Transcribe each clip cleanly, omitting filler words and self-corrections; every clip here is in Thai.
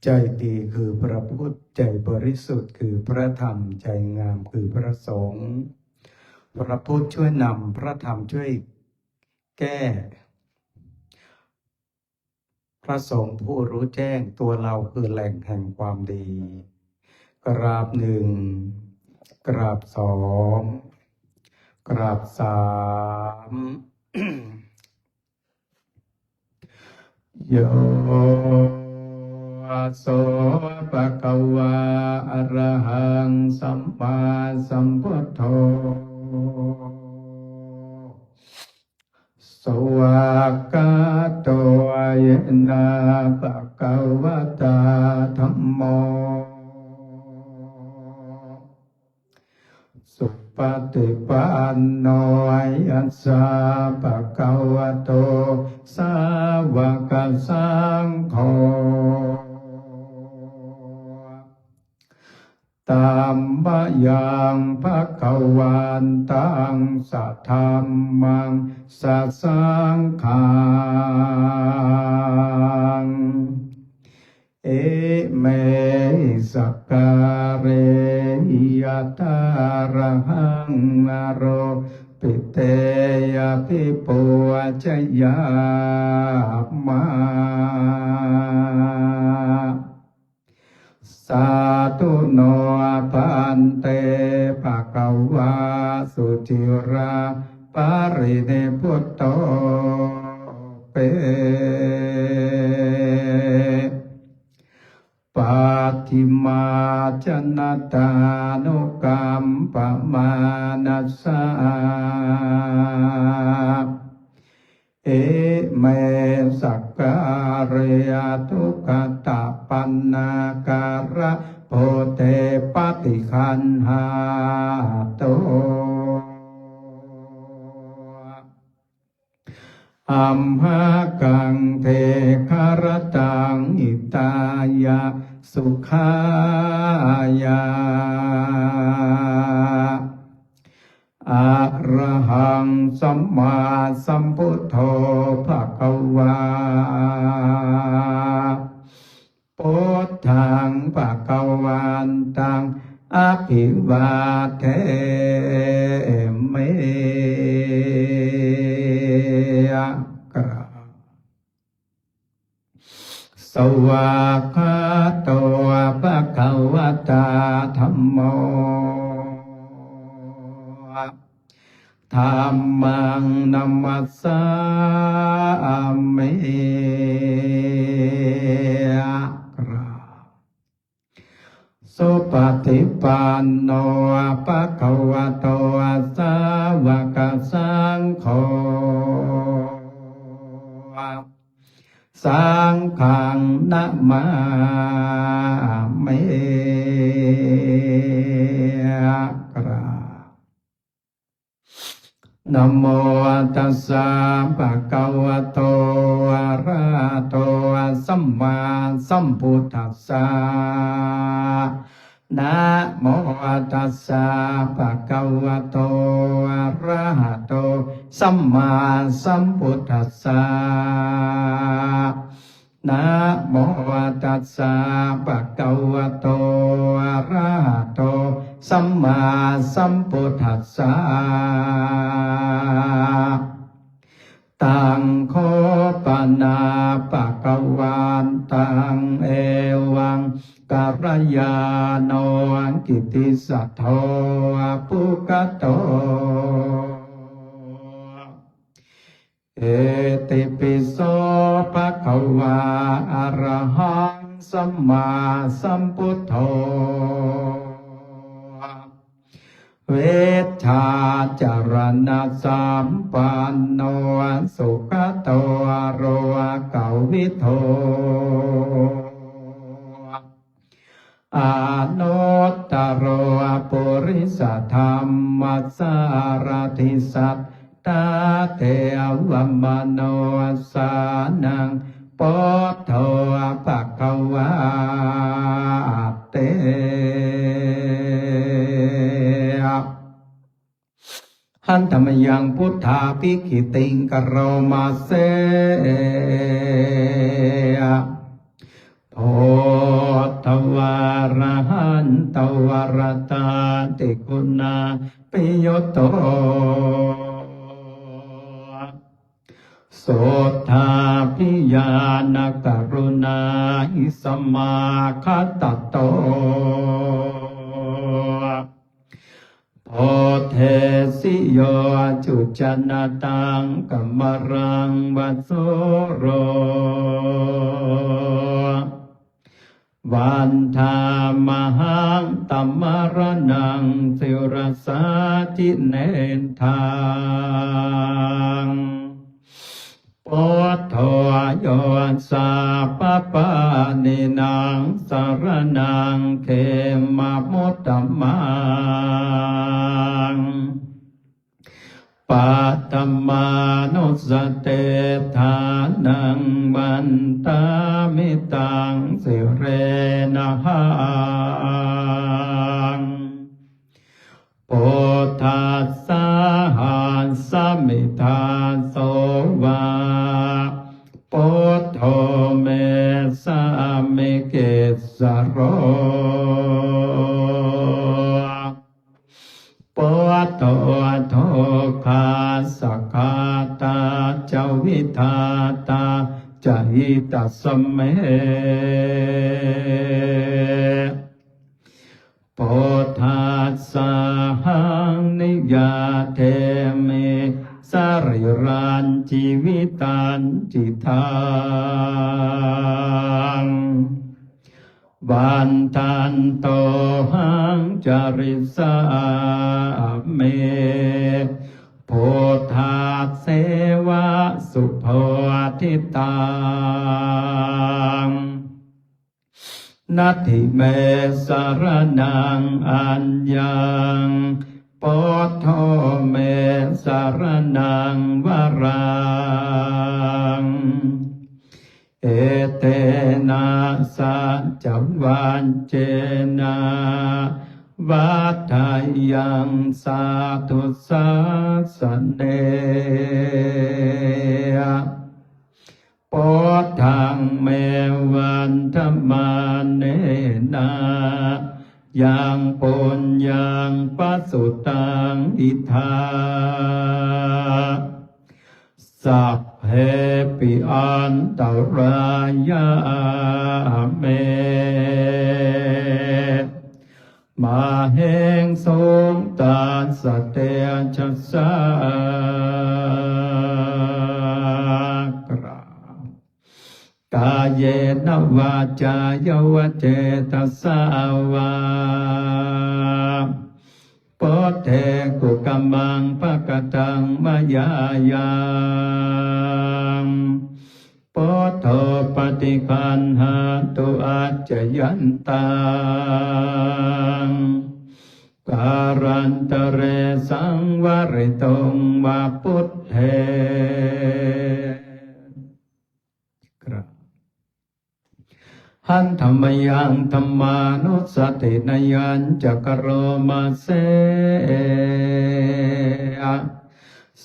ใจดีคือพระพุทธใจบริสุทธิ์คือพระธรรมใจงามคือพระสงฆ์พระพุทธช่วยนำพระธรรมช่วยแก้พระสงฆ์ผู้รู้แจ้งตัวเราคือแหล่งแห่งความดีกราบหนึ่งกราบสองกราบสามโยโสภะคะวะอะระหังสัมมาสัมพุทโธสวากขาโตอะเยนะภะคะวะตาธัมโมสุปฏิปันโนยัสสะภะคะวะโตสาวกสังโฆธัมมยังภคะวันตังสัทธัมมังสัสสังฆังเอเมสักการะยะตาระหังนโรปิเตยะภิปุจยามาสาธุโนภันเตภะคะวะสุจิราปาริเนพุตโตเปปัตติมาจนตานุกัมปมานัสสะเอเมสักการะทุกขตาปันนาการะโพเตปฏิคันหาโตอัมหากังเทคารตังอิตายะสุขายาอะระหังสัมมาสัมพุทโธภะคะวาพุทธังภะคะวันตังอภิวาเทมิกราสวากขาโตภะคะวะตาธัมโมธัมมังนัมมัสสามิกราบสุปฏิปันโนภะคะวะโตสาวกสังโฆสังฆังนะมามิกราบนะโมตัสสะภะคะวะโตอะระหะโตสัมมาสัมพุทธัสสะนะโมตัสสะภะคะวะโตอะระหะโตสัมมาสัมพุทธัสสะนะโมตัสสะภะคะวะโตอะระหะโตสัมมาสัมพุทธัสสะตังโคปนาภะคะวันตังเอวังกัลยาโนกิตติสัทโธปุคโตเอติปิโสภะคะวะอะระหังสัมมาสัมพุทโธเวชชาจารณะสัมปันโนสุขโตโรเกวิโทอนุตตโรปุริสธรรมสารถิสัตตาเตวมโนสานังปุถโธภะคะวะเตหันธรรมยังพุทธาภิกขิติงกโรมาเส โพธวารหันตวรตาติคุณาปิโยโตโสทาพิยานกรุณาหิสมาคตโตโพเทสิโยจุจนาตังกัมมรังวัสโสโรวันธามหังตัมมรนังสิรสาทิเนทางปุถโธโยสาปปานินางสารนังเขมมุตตมังปัตตมานุสเตธานังวันตามิตังสิเรนะหังปุถทัสสะหัสสมิทาโสวาปุถโธเมสามิเกสโรปุถโธโทคาสคาตาจวิทาตาจหิตัสสเมปุถทัสสะหังนิยาเทมิสริรันชีวิตันจิตังวันทันโตหังจริสาเมพุทธาเสวะสุโพธิตังนัตถิเมสรนังอัญญังปุถโธเมสรนังวรังเอเตนะสัจวันเจนะวัฏฐายังสาธุสาสเนปุถทังเมวันธรรมาเนนะยังปุญญังปัสสุตังอิทาสัพเพปิอันตรายาเมมาเหงสงตาสเตชัสสะกรากายเยนวาจายวเจตสาวาปุถเทกุกัมมังภกตังมายายังปุถโธปฏิคันหาตุอัจจยันตังการันตเรสังวริตงวาปุถเทหันธรรมยังธรรมานุสตินยัญจักโรมาเส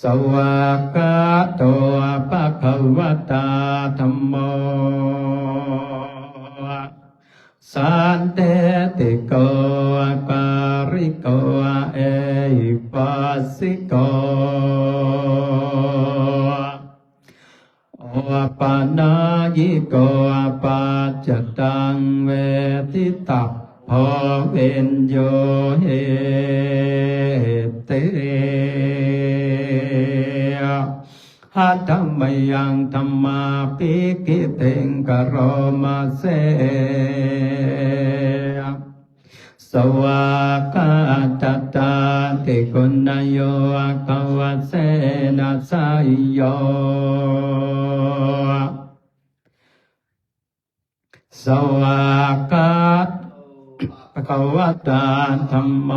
สวากาโตภะคะวะตาธัมโมสันเตติโกการิโกเอหิปัสสิโกโอปานายิโกปัจจตังเวทิตัพพเวนโยเหเตหัตถมยังธรรมาปิกิเตงกโรมาเสสวากาตตาติกุณโยกวเสนัสสยโยสวากาภควตาธัมโม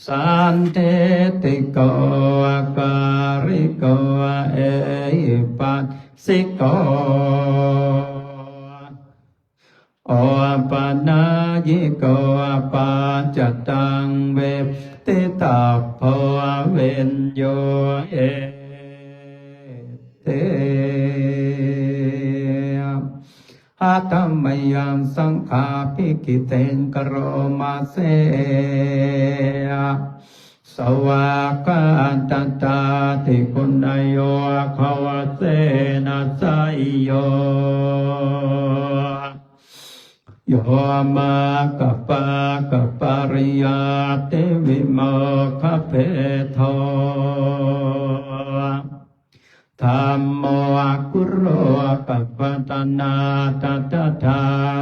สันเตติโกการิโกเอหิปัสสิโกโอปานายิโกปัจจตังเวทิตาภเวนโยเอเต อาตัมมยังสังฆาภิกิเตงกโรมาเสสวากาตตาติคุณโยขวเสนัสยโยโยมากัปปะกัปปะริยาเตวิโมขเพโทธัมโมกุโรปัปปตนาตัตถา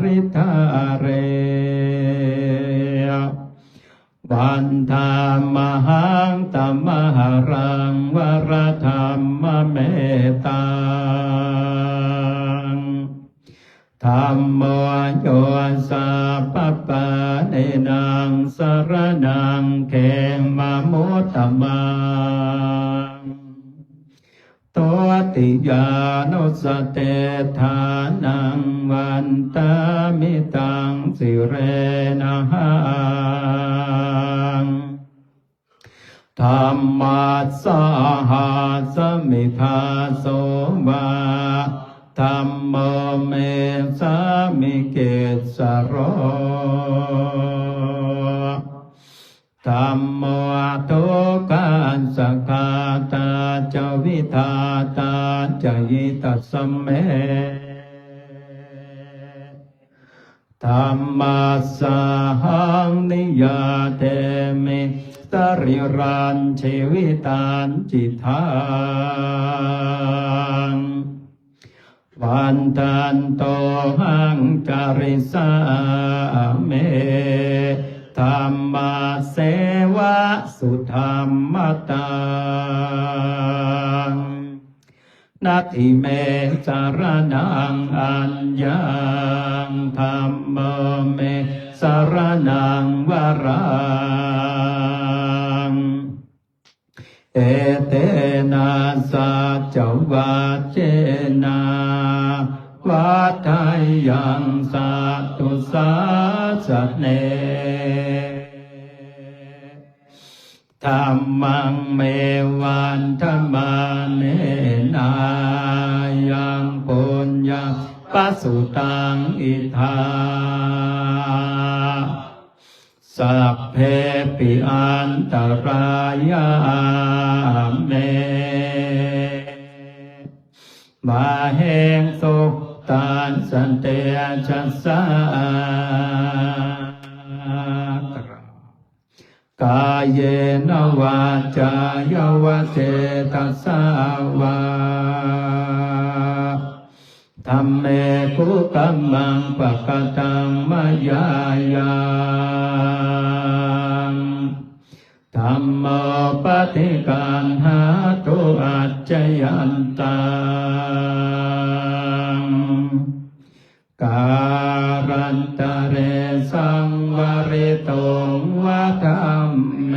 ริธาเรวันธามหังตัมมหรังวรธรรมเมตังธัมโมโยสัพพปะเนนังสรณังเขมะมุตตมังตัวติยานุสเตธานังวันตามิตังสิเรนะหังธัมมัสสหัสมิทาโสวาธัมโมเมสามิเกสโรธัมโมทุกขันสกาตาจวิทาตาจยิตัสสเมธัมมัสสหังนิยาเตมิสริรันชีวิตันจิตังวันตันโตหังจาริสาเมธัมมาเสวะสุธรรมตังนาทิเมสารนังอัญญังธัมโมเมสารนังวรังเอเตนะสัจวัจเจนะวัฏฏายังสัตตุสัสสเนธัมมังเมวันธรรมาเนนายังปุญญาปัสสุตังอิทาสัพเพปิอันตรายาเมมาเหงสุขตานสันเตชัสสากายเยนวาจายวเจตัสสาวาธัมเมกุกัมมังปะกตังมายายังธัมโมปฏิกันหาตุอัจจยันตังการันตเรสังวริโตวะธัมเม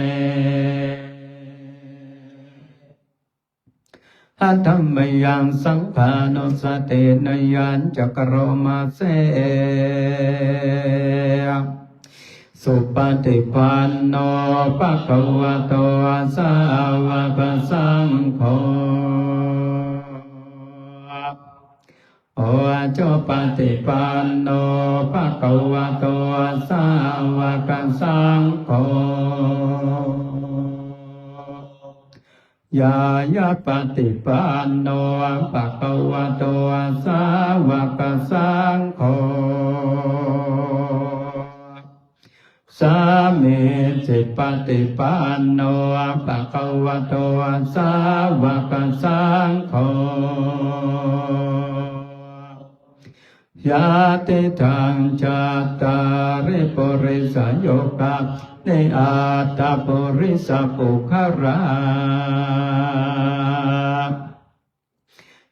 อัตถัมมยังสังฆานุสเตนยัญจกโรมาเสสุปฏิปันโนภะคะวะโตสาวกสังโฆโอจปฏิปันโนภะคะวะโตสาวกสังโฆยายาปฏิปันโนภะคะวะโตสาวกสังโฆสามิจิปฏิปันโนภะคะวะโตสาวกสังโฆยาติทังจัตตาริปุริสโยคะเนอัตตปุริสปุคารา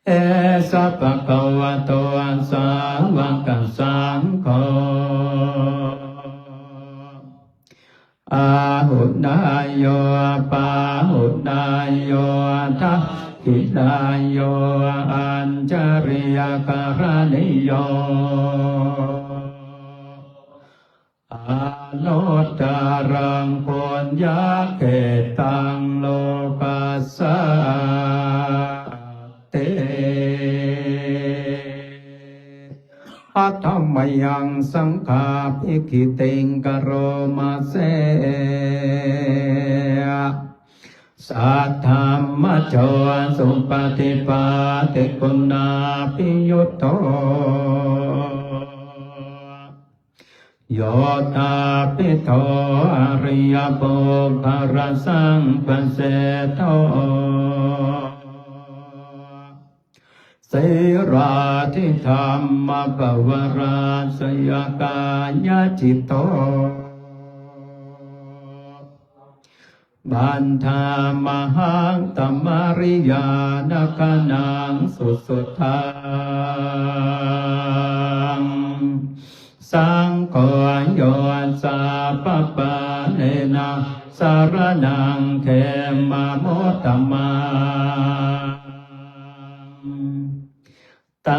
เอสัพพะคะวะโตสาวกสังโฆอาหุนายโยปาหุนายโยทัพพินายโยอัญจริยการณิโยอาโนตารังปุญญาเกตังโลกัสสะเต หัตถมยังสังฆาภิกขิติงกโรมาเสสัทธัมมะโชสุปฏิปัติกุณาภิยุตโตโยตาปิโตอริยปุพพรสังปเสโตสิราธิธรรมปวราสยกายจิตโตบันธามหังตมริยานคนังสุสุทังสังโฆโยสาปปะเนนะสารนังเขมะโมตตมังต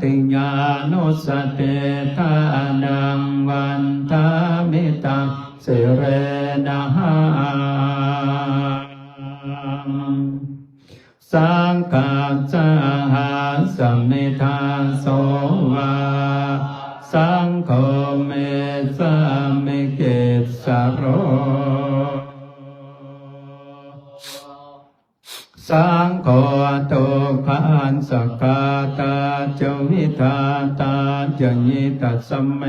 ติญานุสเตทานังวันทามิตังสิเรนะหังสังฆัสสหาสัมมิทาโสวาสังโฆเมสามิเกสโรสังโฆตุขันสกาตาจวิทาตาจญิตสัมเม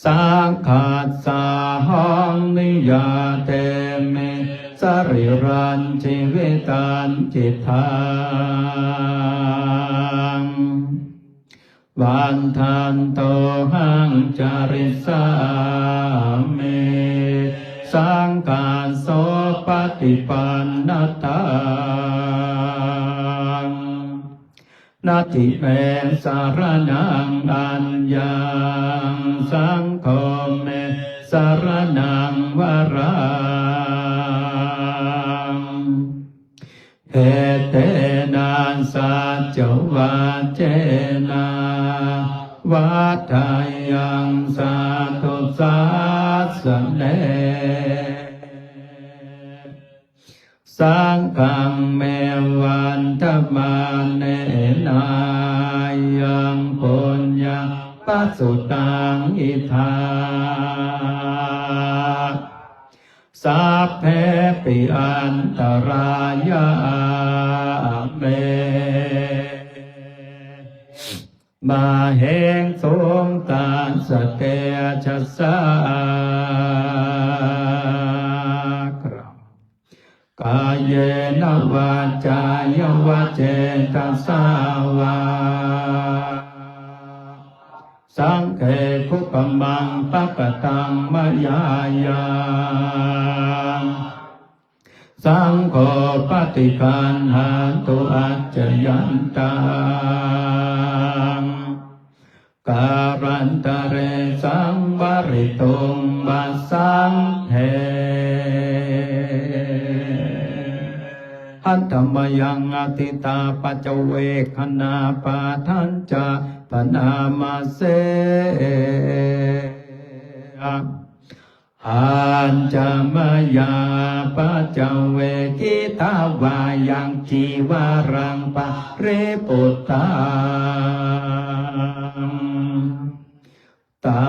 สังฆัสสะหังนิยาเตเมสริรันชีวิตันจิตทังวันทันโตหังจาริสามิสังฆัสโสปฏิปันนตังนาทิเมสารนังอัญญังสังโฆเมสารนังวรังเหเตนะสัจจวัจเจนะวัฏฐายังสาธุสาสเนสังฆังเมวันธรรมาเนนายังปุญญปัสสุตังอิทาสัพเพปิอันตรายาเมมาเหงสงการสเตชะสากายเยนวาจายวาเจตสาวาสังเขคุปมังปะกตังมยายังสังโฆปฏิคันหันตุอัจจยันตังการันตเรสังวริตุงบัสสังเทหัตถมยังอติตาปัจเวคณาปาทัญจะปนามาเสอัญจมยาปัจเวกิตาวายังจีวารังปะเรปุตตังตั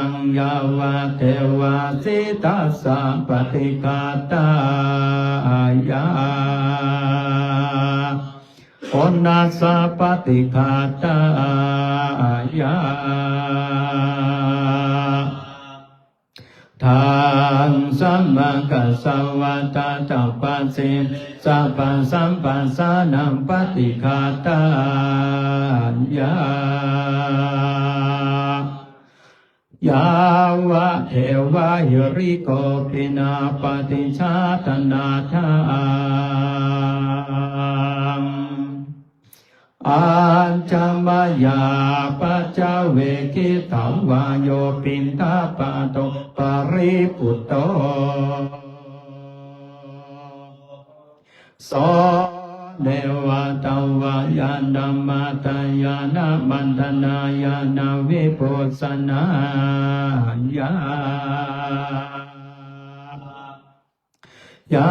งยาวะเทวาสิตัสสะปฏิฆาตายาโอนัสสะปฏิฆาตายาทางสัมมากัสสวะตาตัปปะสิสัพพะสัมปัสสะนังปฏิฆาตายายาวะเทวะหิริโกปินาปฏิชาตนาทังอัญจมยาปัจเวกิตาวาโยปินทาปะโตปริปุตโตโสเดวะตวายานัมมาตายานามันธนายานาวิปุสนายา ยา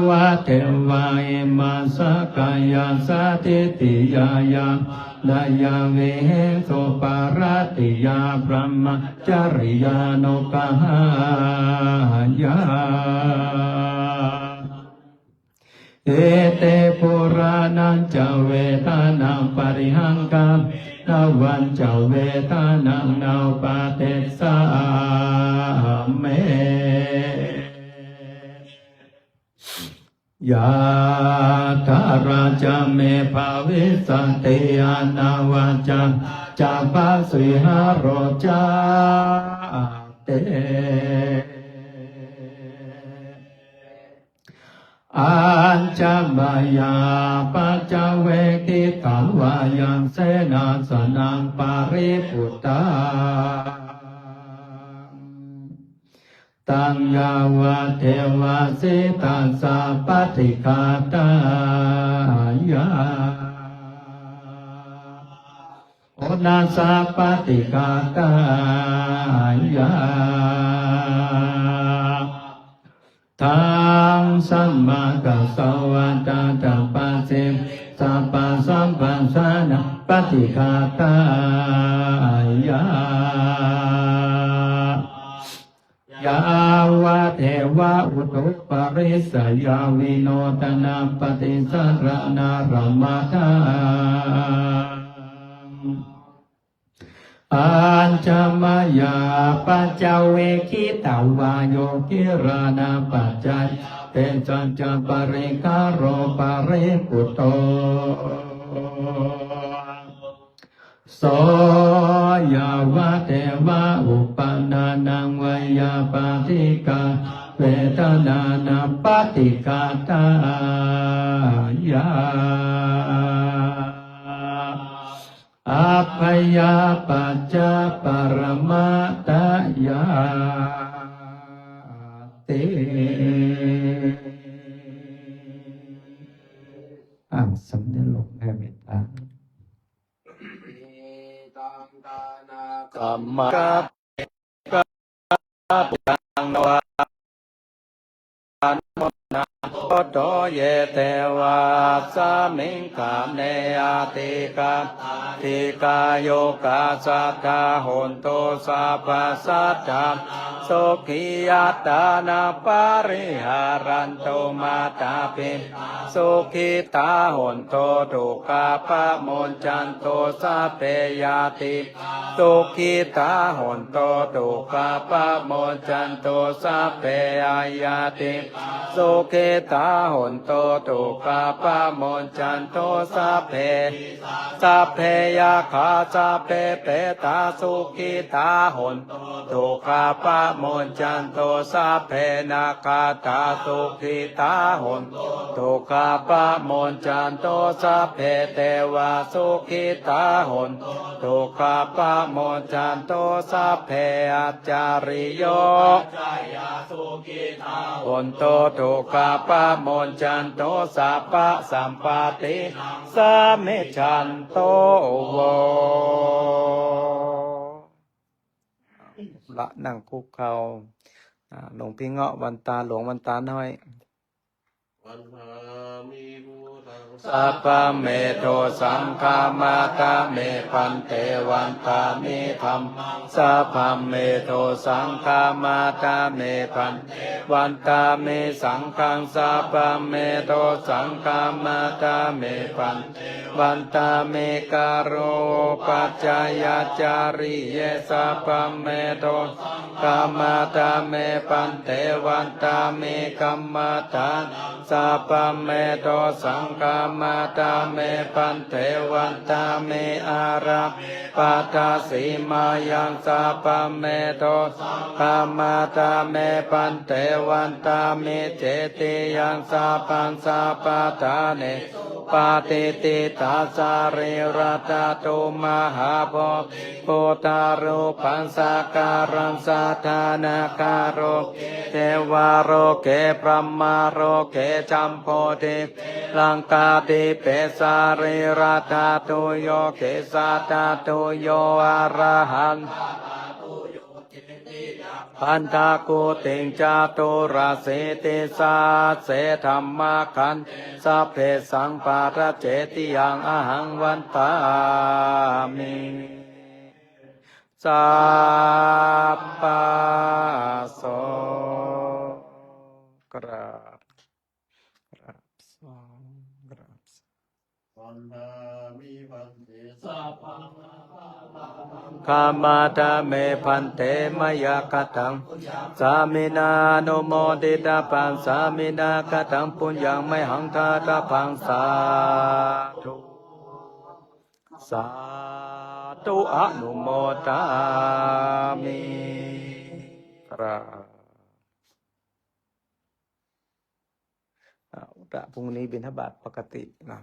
วะเทวาอิมาสกายาสติติยายาดายาเวสุปารติยาพรหมจริยานุกหายาเอเตปุรานันจเวทานังปริหังกัมนาวันจเวทานังนาปาเตสาเมยาธาราจเมภาวิสันติอานาวัจจังจัปาสิหาโรจาเตอัญจมายาปัจจเวกิตังวายังเสนาสนังปาริปุตตาตังยาวะเทวาสิตัสสะปฏิฆาตายาโอนาสะปฏิฆาตายาทังสัมมากัสสวะตาตัปปะเสสัพพะสัมปัสสะนะปฏิฆาตายายาวะเทวะอุตุปริสยาวิโนตนาปฏิสัรณารมาทาอัญจมายาปัจจเวคิตาวาโยกิรานาปัจจัยเตจัญจปริคารโรปริปุตโตโสยาวะเทวะอุปนานังวยาปาติกาเวทนานาปฏิกาตายาอัพยาปัจจปรมัตถยาติสำเร็จลงแผ่เมตตากัมมะกับปังนวานุนาโตโตเยเตวาสามิงขามเนอาติกาติกาโยกาสัทธาโหนโตสัพพสัตตาสุขิยัตตานาปาริหารันโตมาตาปิสุขิตาโหนโตทุกขาปะโมนจันโตสัพเพยาติสุขิตาโหนโตทุกขาปะโมนจันโตสัพเพอายาติสุขิตาโหนโตทุกขาปะโมนจันโตสัพเพยาคาสัพเพเปตาสุขิตาโหนทุกขาปะโมนจันโตสัพเพนาคาตาสุขิตาโหนทุกขาปะโมนจันโตสัพเพเทวาสุขิตาโหนทุกขาปะโมนจันโตสัพเพอัจจาริโยโหนโตทุกขาปะโมนจันโตสัพพะสัมปติสัมมิจันโตโวละนั่งคุกเขาหลวงพี่เงาะวันตาหลวงวันตาน้อยสัพพะเมโทสังฆามาตาเมพันเตวันตามิธรรมสัพพะเมโทสังฆามาตาเมพันวันตาเมสังฆังสัพพะเมโทสังฆามาตาเมพันวันตาเมกาโรปัจจายาจาริเยสัพพะเมโทกามาตาเมปันเตวันตาเมกัมมาตาสัพพะเมโทสังฆามาตาเมปันเทวันตาเมอาราปัตตาสีมายังสัพพะเมโทสังฆามาตาเมปันเทวันตาเมเจติยังสัพพังสัพพะทาเนปาติติตาสาริรัตตุมหาโพโพตารุปัสสะการังสัทธานาคาโรเทวาโรเกพรหมาโรเกจัมโพธิลังกาติเปสาริรัตตุโยเกสัตตุโยอรหันป อันตาโกเตงจาโตราเสเตสาเสธรรมาคันสัพเพสังปาระเจติยังอหังวันตามิสัพพะโสกราบกราบสองกราบวันทามิพันเตสัพพะกามาตาเมพันเตมยกตังสามินานุโมติตาปังสามินากตังปุญญังไมหังทาตาพังสาธุสาธุอนุโมทามิครับเอาละพรุ่งนี้บิณฑบาตปกตินะ